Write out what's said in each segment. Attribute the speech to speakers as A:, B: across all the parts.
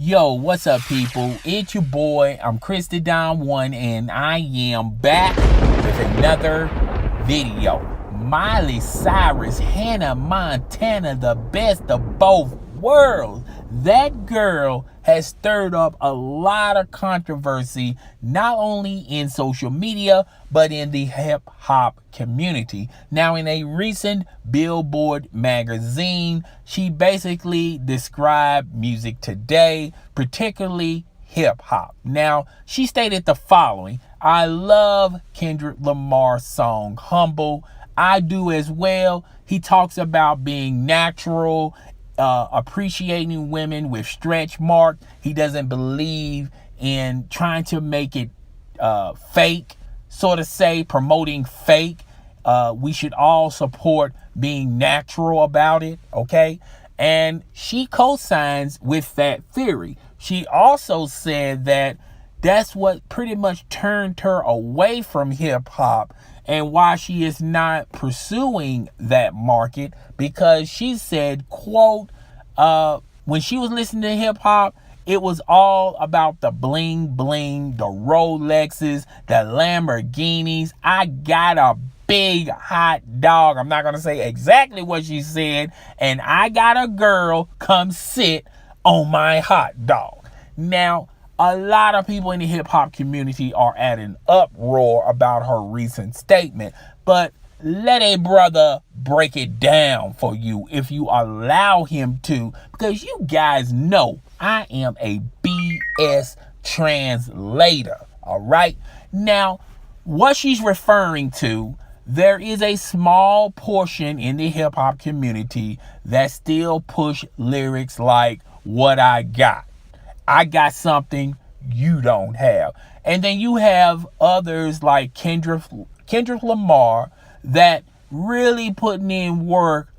A: Yo, what's up, people? It's your boy. I'm Christy Don One, and I am back with another video. Miley Cyrus, Hannah Montana, the best of both worlds. That girl has stirred up a lot of controversy, not only in social media, but in the hip hop community. Now, in a recent Billboard magazine, she basically described music today, particularly hip hop. Now, she stated the following: I love Kendrick Lamar's song Humble. I do as well. He talks about being natural, appreciating women with stretch marks. He doesn't believe in trying to make it fake, sort of say, promoting fake. We should all support being natural about it, okay? And she co-signs with that theory. She also said that that's what pretty much turned her away from hip hop and why she is not pursuing that market, because she said, quote, when she was listening to hip hop, it was all about the bling bling, the Rolexes, the Lamborghinis. I got a big hot dog. I'm not going to say exactly what she said. And I got a girl come sit on my hot dog. Now, a lot of people in the hip hop community are at an uproar about her recent statement, but let a brother break it down for you if you allow him to, because you guys know I am a BS translator. All right. Now, what she's referring to, there is a small portion in the hip hop community that still push lyrics like what I got something you don't have. And then you have others like Kendrick Lamar that really putting in work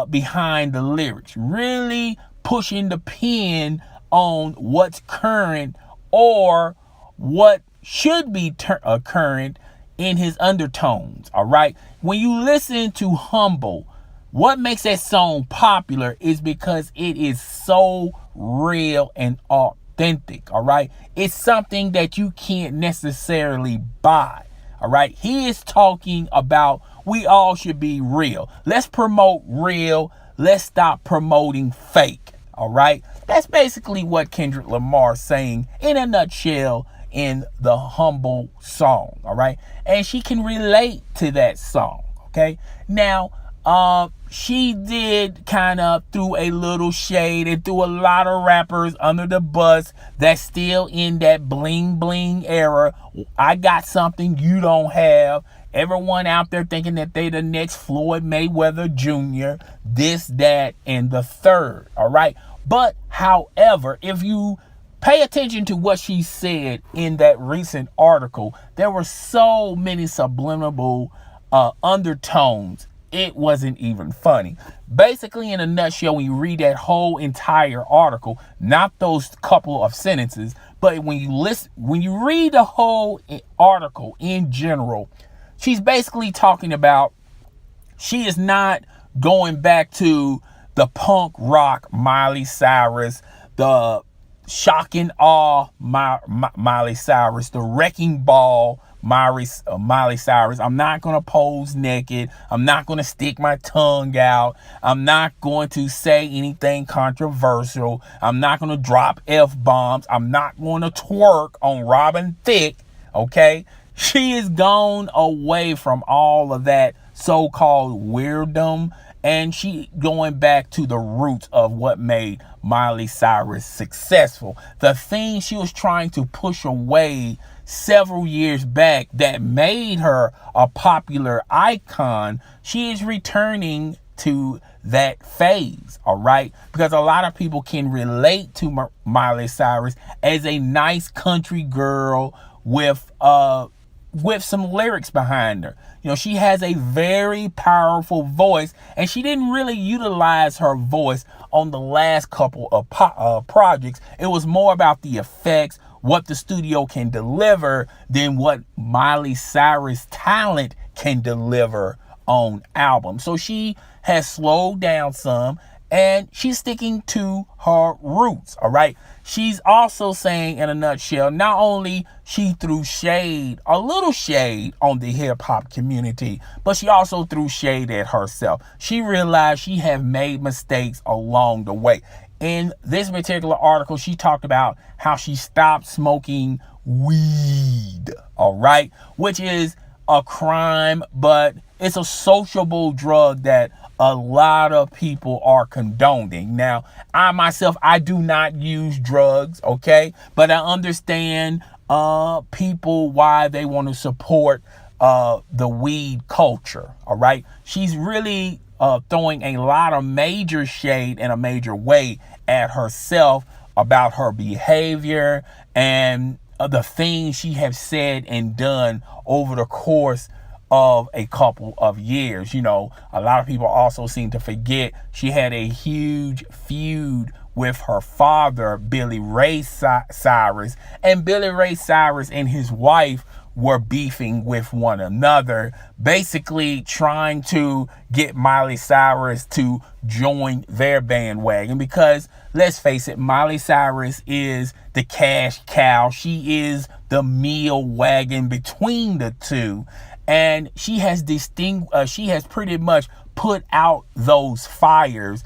A: behind the lyrics, really pushing the pen on what's current or what should be current in his undertones. All right. When you listen to Humble, what makes that song popular is because it is so real and authentic. All right. It's something that you can't necessarily buy. All right. He is talking about we all should be real. Let's promote real. Let's stop promoting fake. All right. That's basically what Kendrick Lamar is saying in a nutshell in the Humble song. All right. And she can relate to that song. Okay. Now, she did kind of threw a little shade and threw a lot of rappers under the bus that's still in that bling bling era. I got something you don't have. Everyone out there thinking that they the next Floyd Mayweather Jr., this, that, and the third. All right. But however, if you pay attention to what she said in that recent article, there were so many subliminal undertones. It wasn't even funny. Basically, in a nutshell, when you read that whole entire article, not those couple of sentences, but when you read the whole article in general, she's basically talking about she is not going back to the punk rock Miley Cyrus, the shock and awe Miley Cyrus, the wrecking ball Miley Cyrus. I'm not going to pose naked. I'm not going to stick my tongue out. I'm not going to say anything controversial. I'm not going to drop F-bombs. I'm not going to twerk on Robin Thicke. Okay? She is gone away from all of that so-called weirdom, and she going back to the roots of what made Miley Cyrus successful. The thing she was trying to push away several years back that made her a popular icon, she is returning to that phase. All right. Because a lot of people can relate to Miley Cyrus as a nice country girl with some lyrics behind her. You know, she has a very powerful voice, and she didn't really utilize her voice on the last couple of projects. It was more about the effects, what the studio can deliver, than what Miley Cyrus talent can deliver on albums. So she has slowed down some, and she's sticking to her roots. All right. She's also saying, in a nutshell, not only she threw shade, a little shade on the hip hop community, but she also threw shade at herself. She realized she had made mistakes along the way. In this particular article, she talked about how she stopped smoking weed. All right. Which is a crime, but it's a sociable drug that a lot of people are condoning. Now, I myself, I do not use drugs, okay? But I understand people why they want to support the weed culture, all right? She's really throwing a lot of major shade in a major way at herself about her behavior and the things she has said and done over the course of a couple of years. You know, a lot of people also seem to forget she had a huge feud with her father, Billy Ray Cyrus, and Billy Ray Cyrus and his wife were beefing with one another, basically trying to get Miley Cyrus to join their bandwagon, because let's face it, Miley Cyrus is the cash cow. She is the meal wagon between the two. And she has pretty much put out those fires.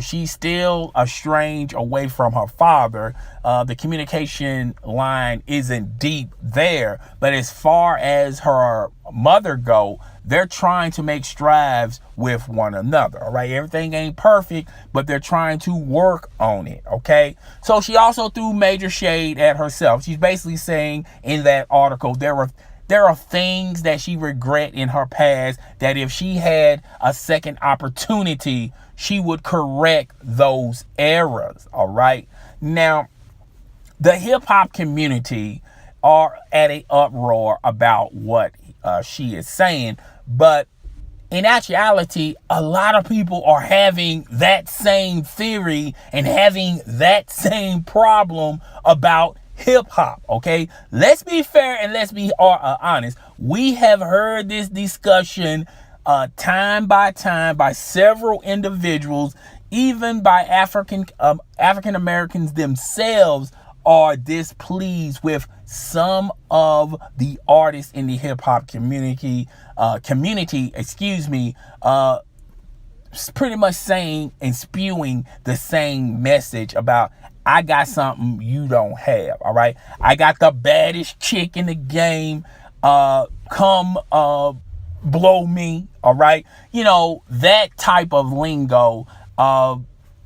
A: She's still estranged away from her father. The communication line isn't deep there. But as far as her mother go, they're trying to make strides with one another. All right. Everything ain't perfect, but they're trying to work on it. Okay. So she also threw major shade at herself. She's basically saying in that article, there are things that she regret in her past that if she had a second opportunity, she would correct those errors. All right. Now, the hip hop community are at an uproar about what she is saying. But in actuality, a lot of people are having that same theory and having that same problem about hip hop. Okay, let's be fair and let's be honest. We have heard this discussion time by time by several individuals, even by African Americans themselves are displeased with some of the artists in the hip hop community, pretty much saying and spewing the same message about, I got something you don't have. All right. I got the baddest chick in the game. Come blow me. All right. You know, that type of lingo.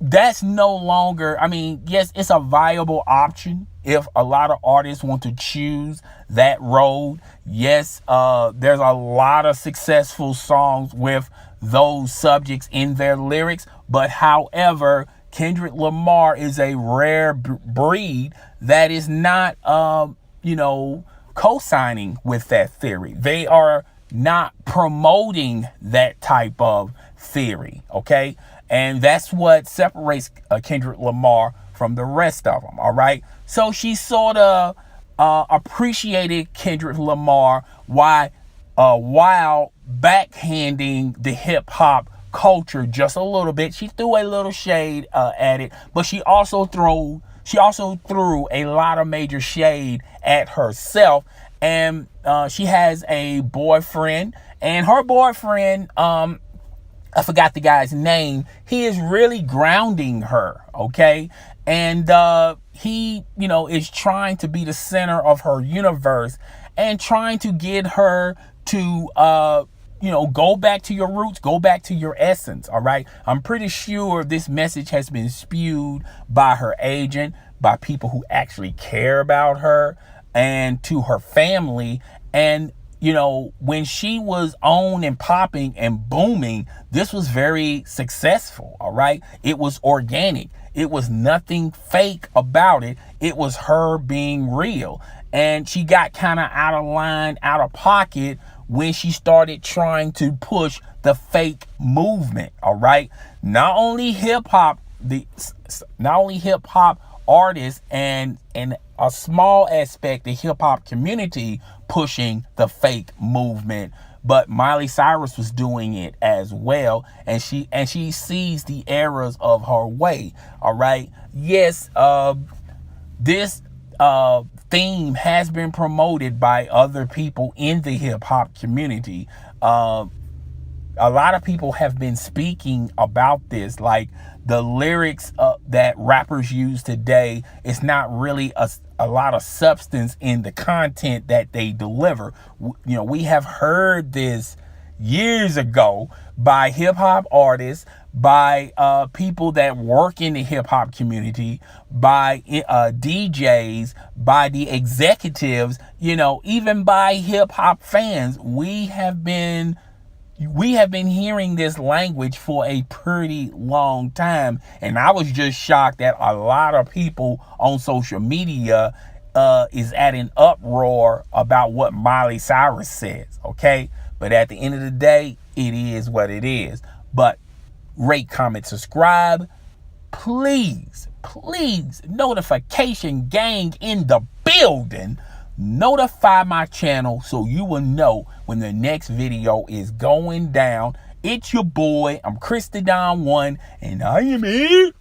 A: That's no longer, I mean, yes, it's a viable option if a lot of artists want to choose that road. Yes, there's a lot of successful songs with those subjects in their lyrics. But however, Kendrick Lamar is a rare breed that is not, co-signing with that theory. They are not promoting that type of theory. Okay. And that's what separates Kendrick Lamar from the rest of them. All right. So she sort of appreciated Kendrick Lamar while backhanding the hip hop culture just a little bit. She threw a little shade at it, but she also threw a lot of major shade at herself. And she has a boyfriend, and her boyfriend, I forgot the guy's name. He is really grounding her, okay? And he, is trying to be the center of her universe and trying to get her to, go back to your roots, go back to your essence, all right? I'm pretty sure this message has been spewed by her agent, by people who actually care about her, and to her family. And when she was on and popping and booming, this was very successful. All right. It was organic. It was nothing fake about it. It was her being real. And she got kind of out of line, out of pocket when she started trying to push the fake movement. All right. Not only hip hop artists and a small aspect of hip hop community pushing the fake movement, but Miley Cyrus was doing it as well, and she sees the errors of her way. All right, yes, this theme has been promoted by other people in the hip hop community. A lot of people have been speaking about this, like the lyrics that rappers use today. It's not really a lot of substance in the content that they deliver. You know, we have heard this years ago by hip hop artists, by people that work in the hip hop community, by DJs, by the executives, you know, even by hip hop fans. We have been hearing this language for a pretty long time, and I was just shocked that a lot of people on social media is at an uproar about what Miley Cyrus says, okay? But at the end of the day, it is what it is. But rate, comment, subscribe. Please, notification gang in the building. Notify my channel so you will know when the next video is going down. It's your boy, I'm Chris the Don 1, and I am here.